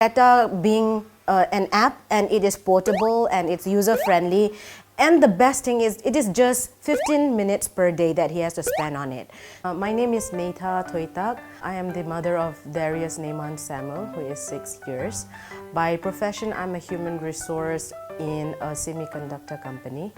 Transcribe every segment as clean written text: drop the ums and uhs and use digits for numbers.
Creta being an app, and it is portable and it's user-friendly. And the best thing is, it is just 15 minutes per day that he has to spend on it. My name is Neitha Thoitak. I am the mother of Darius Neyman Samuel, who is 6 years. By profession, I'm a human resource in a semiconductor company.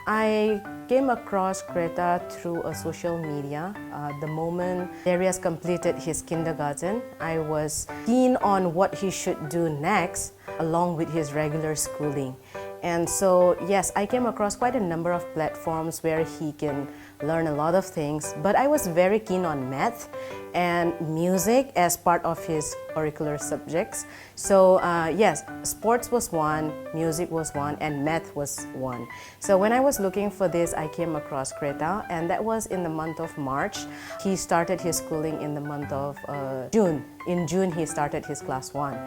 I came across Creta through a social media. The moment Darius completed his kindergarten, I was keen on what he should do next along with his regular schooling. And so, yes, I came across quite a number of platforms where he can learn a lot of things, but I was very keen on math and music as part of his curricular subjects. So yes, sports was one, music was one, and math was one. So when I was looking for this, I came across Creta, and that was in the month of March. He started his schooling in the month of June. In June, he started his class 1.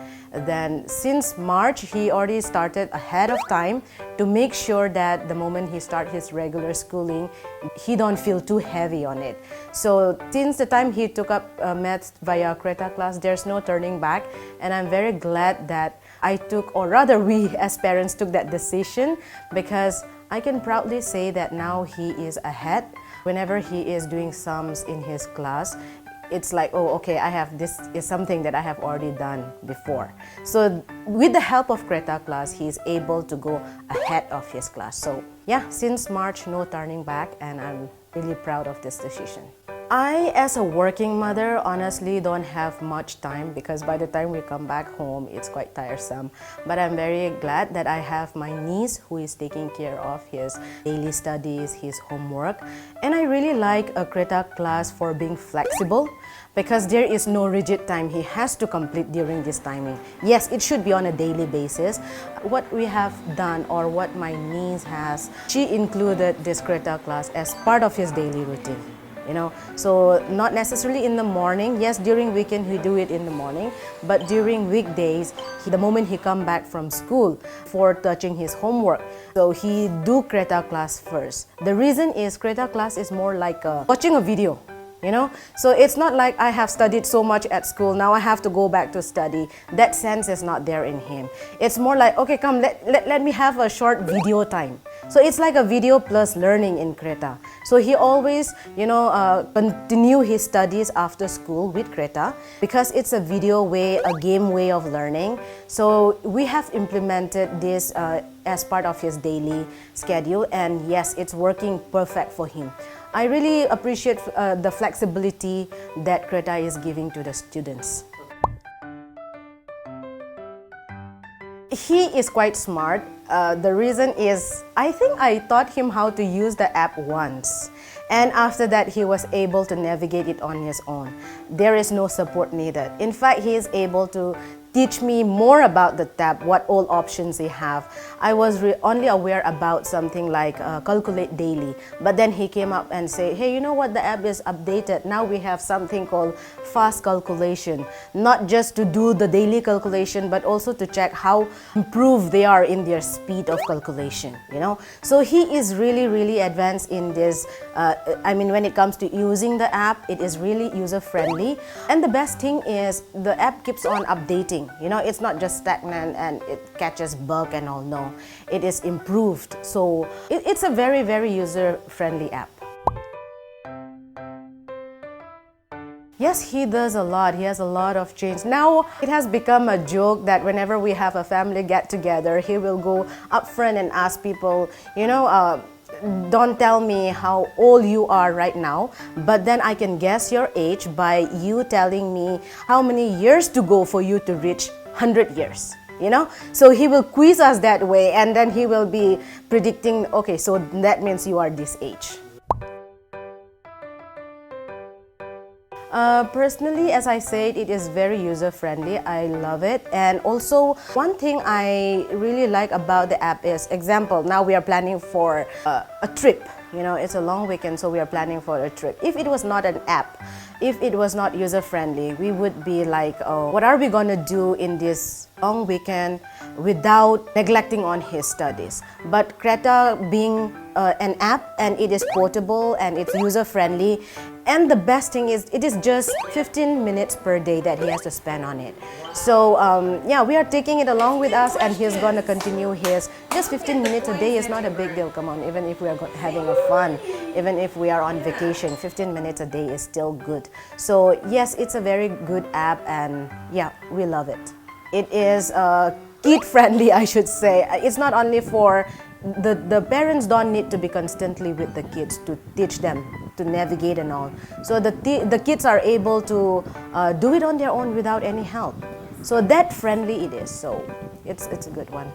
Then since March, he already started ahead of time to make sure that the moment he starts his regular schooling, he don't feel too heavy on it. So since the time he took up math via Creta Class, there's no turning back. And I'm very glad that I took, or rather we as parents took that decision, because I can proudly say that now he is ahead. Whenever he is doing sums in his class, it's like, oh, okay, this is something that I have already done before. So with the help of Creta Class, he is able to go ahead of his class. So yeah, since March, no turning back, and I'm really proud of this decision. I, as a working mother, honestly don't have much time, because by the time we come back home, it's quite tiresome. But I'm very glad that I have my niece who is taking care of his daily studies, his homework. And I really like a Creta Class for being flexible, because there is no rigid time he has to complete during this timing. Yes, it should be on a daily basis. What we have done, or what my niece has, she included this Creta Class as part of his daily routine. So not necessarily in the morning. Yes, during weekend we do it in the morning, but during weekdays, the moment he come back from school, for touching his homework, so he do Creta Class first. The reason is Creta Class is more like watching a video. So it's not like I have studied so much at school, now I have to go back to study. That sense is not there in him. It's more like, okay, come, let me have a short video time. So it's like a video plus learning in Creta. So he always, continue his studies after school with Creta, because it's a video way, a game way of learning. So we have implemented this as part of his daily schedule, and yes, it's working perfect for him. I really appreciate the flexibility that Creta is giving to the students. He is quite smart. The reason is, I think I taught him how to use the app once. And after that, he was able to navigate it on his own. There is no support needed. In fact, he is able to teach me more about the tab, what all options they have. I was only aware about something like calculate daily, but then he came up and said, hey, you know what, the app is updated. Now we have something called fast calculation, not just to do the daily calculation, but also to check how improved they are in their speed of calculation, So he is really, really advanced in this. When it comes to using the app, it is really user-friendly. And the best thing is, the app keeps on updating. It's not just stagnant and it catches bug and all. No, it is improved. So it's a very, very user-friendly app. Yes, he does a lot. He has a lot of change. Now, it has become a joke that whenever we have a family get-together, he will go up front and ask people, don't tell me how old you are right now, but then I can guess your age by you telling me how many years to go for you to reach 100 years. So he will quiz us that way, and then he will be predicting, okay, so that means you are this age. Personally, as I said, it is very user-friendly. I love it. And also, one thing I really like about the app is, example, now we are planning for a trip. It's a long weekend, so we are planning for a trip. If it was not an app, if it was not user-friendly, we would be like, oh, what are we going to do in this long weekend without neglecting on his studies? But Creta being an app, and it is portable and it's user-friendly. And the best thing is, it is just 15 minutes per day that he has to spend on it. So yeah, we are taking it along with us, and he's going to continue his. Just 15 minutes a day is not a big deal. Come on, even if we are having a fun, even if we are on vacation, 15 minutes a day is still good. So yes, it's a very good app, and yeah, we love it. It is kid-friendly, I should say. It's not only for the parents don't need to be constantly with the kids to teach them to navigate and all. So the kids are able to do it on their own without any help. So that friendly it is. So it's a good one.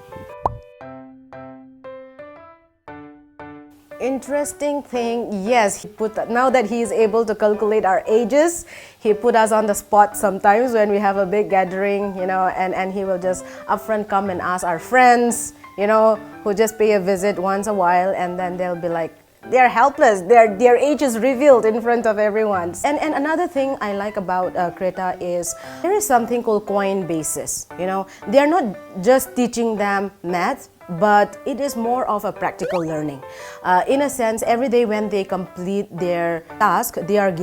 Interesting thing, yes, now that he is able to calculate our ages, he put us on the spot sometimes when we have a big gathering, you know, and he will just upfront come and ask our friends, you know, who just pay a visit once a while, and then they'll be like, they're helpless, their age is revealed in front of everyone. And another thing I like about Creta is there is something called coin basis, you know. They're not just teaching them math, but it is more of a practical learning. In a sense, every day when they complete their task, they are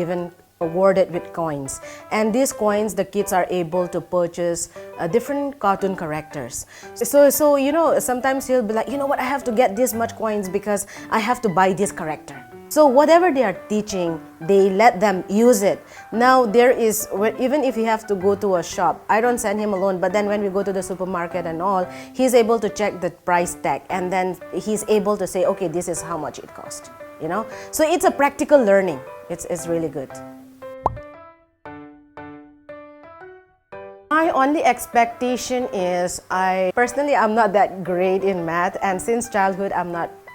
awarded with coins, and these coins the kids are able to purchase different cartoon characters. So you know, sometimes he'll be like, you know what, I have to get this much coins because I have to buy this character. So whatever they are teaching, they let them use it. Now there is, even if he has to go to a shop, I don't send him alone, but then when we go to the supermarket and all, he's able to check the price tag, and then he's able to say, okay, this is how much it cost, you know. So it's a practical learning. It's really good. My only expectation is, I'm not that great in math, and since childhood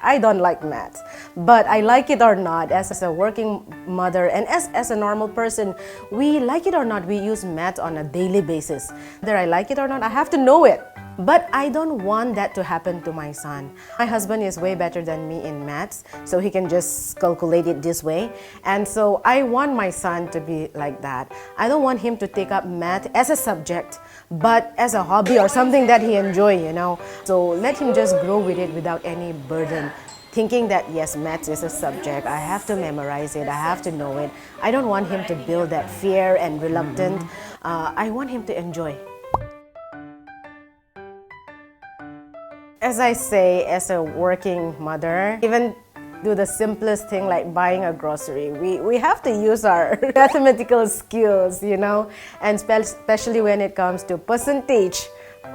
I don't like math, but I like it or not, as a working mother and as a normal person, we like it or not, we use math on a daily basis. Whether I like it or not, I have to know it. But I don't want that to happen to my son. My husband is way better than me in maths, so he can just calculate it this way. And so I want my son to be like that. I don't want him to take up math as a subject, but as a hobby or something that he enjoys, you know. So let him just grow with it without any burden, thinking that yes, maths is a subject, I have to memorize it, I have to know it. I don't want him to build that fear and reluctance. I want him to enjoy. As I say, as a working mother, even do the simplest thing like buying a grocery, we have to use our mathematical skills, you know, and especially when it comes to percentage.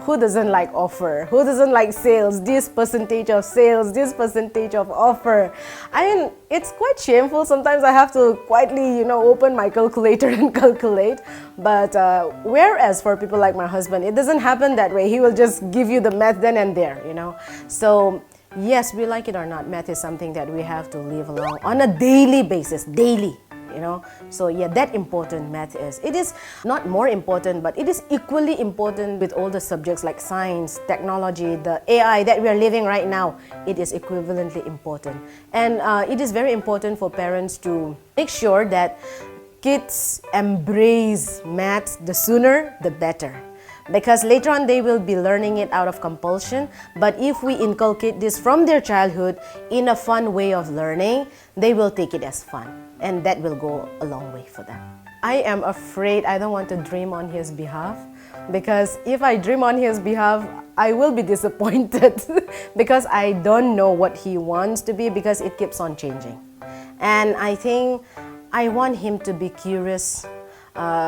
Who doesn't like offer? Who doesn't like sales? This percentage of sales, this percentage of offer. I mean, it's quite shameful. Sometimes I have to quietly, you know, open my calculator and calculate. But whereas for people like my husband, it doesn't happen that way. He will just give you the math then and there, you know. So yes, we like it or not, math is something that we have to live along on a daily basis, daily. You know, so yeah, that important math is. It is not more important, but it is equally important with all the subjects like science, technology, the AI that we are living right now. It is equivalently important, and it is very important for parents to make sure that kids embrace math. The sooner, the better. Because later on they will be learning it out of compulsion, but if we inculcate this from their childhood in a fun way of learning, they will take it as fun, and that will go a long way for them. I am afraid I don't want to dream on his behalf, because if I dream on his behalf, I will be disappointed because I don't know what he wants to be, because it keeps on changing. And I think I want him to be curious.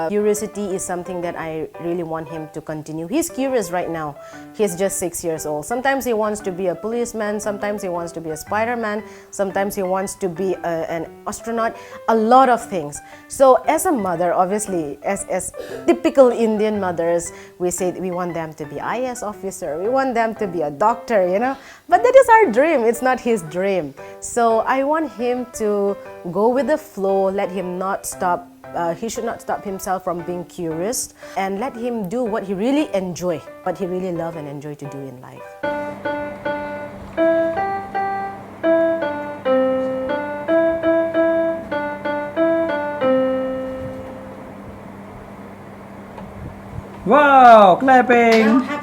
Curiosity is something that I really want him to continue. He's curious right now. He's just 6 years old. Sometimes he wants to be a policeman, sometimes he wants to be a Spider-Man, sometimes he wants to be an astronaut, a lot of things. So as a mother, obviously, as typical Indian mothers, we say we want them to be IAS officer, we want them to be a doctor, you know. But that is our dream, it's not his dream. So I want him to go with the flow, let him not stop. He should not stop himself from being curious, and let him do what he really enjoy, what he really love and enjoy to do in life. Wow, clapping!